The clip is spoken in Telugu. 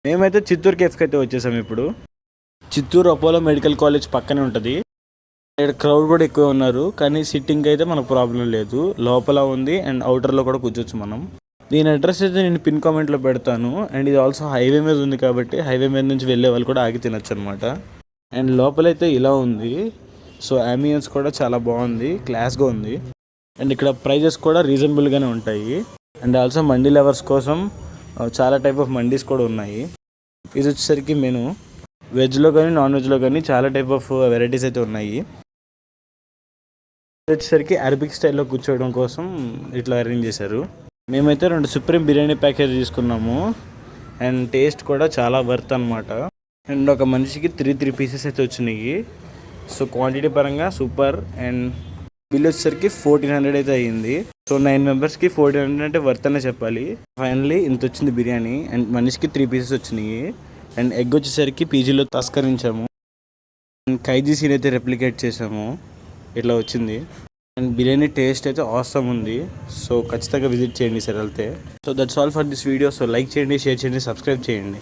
మేమైతే చిత్తూరు కేఫ్కి అయితే వచ్చేసాం ఇప్పుడు. చిత్తూరు అపోలో మెడికల్ కాలేజ్ పక్కనే ఉంటుంది. ఇక్కడ క్రౌడ్ కూడా ఎక్కువ ఉన్నారు, కానీ సిట్టింగ్ అయితే మనకు ప్రాబ్లం లేదు. లోపల ఉంది అండ్ అవుటర్లో కూడా కూర్చోవచ్చు మనం. దీని అడ్రస్ అయితే నేను పిన్ కామెంట్లో పెడతాను. అండ్ ఇది ఆల్సో హైవే మీద ఉంది కాబట్టి హైవే మీద నుంచి వెళ్ళే వాళ్ళు కూడా ఆగి తినొచ్చు అనమాట. అండ్ లోపలైతే ఇలా ఉంది. సో అంబియన్స్ కూడా చాలా బాగుంది, క్లాస్గా ఉంది. అండ్ ఇక్కడ ప్రైజెస్ కూడా రీజనబుల్గానే ఉంటాయి. అండ్ ఆల్సో మండీ లవర్స్ కోసం చాలా టైప్ ఆఫ్ మండీస్ కూడా ఉన్నాయి. ఇది వచ్చేసరికి మెను వెజ్లో కానీ నాన్ వెజ్లో కానీ చాలా టైప్ ఆఫ్ వెరైటీస్ అయితే ఉన్నాయి. ఇది వచ్చేసరికి అరబిక్ స్టైల్లో కూర్చోవడం కోసం ఇట్లా అరేంజ్ చేశారు. మేమైతే 2 సుప్రీం బిర్యానీ ప్యాకేజ్ తీసుకున్నాము. అండ్ టేస్ట్ కూడా చాలా వర్త్ అనమాట. అండ్ ఒక మనిషికి 3 పీసెస్ అయితే వచ్చినాయి. సో క్వాంటిటీ పరంగా సూపర్. అండ్ బిల్ వచ్చేసరికి 1400 అయితే అయ్యింది. సో 9 మెంబర్స్కి 1400 అంటే వర్త్ అనే చెప్పాలి. ఫైనల్లీ ఇంత వచ్చింది బిర్యానీ. అండ్ మనిషికి 3 పీసెస్ వచ్చినాయి. అండ్ ఎగ్ వచ్చేసరికి పీజీలో తస్కరించాము. అండ్ ఖైదీ సీన్ అయితే రెప్లికేట్ చేసాము. ఇట్లా వచ్చింది. అండ్ బిర్యానీ టేస్ట్ అయితే ఆసమ్ ఉంది. సో ఖచ్చితంగా విజిట్ చేయండి సార్ వెళ్తే. So that's all for this video. So like చేయండి, షేర్ చేయండి, సబ్స్క్రైబ్ చేయండి.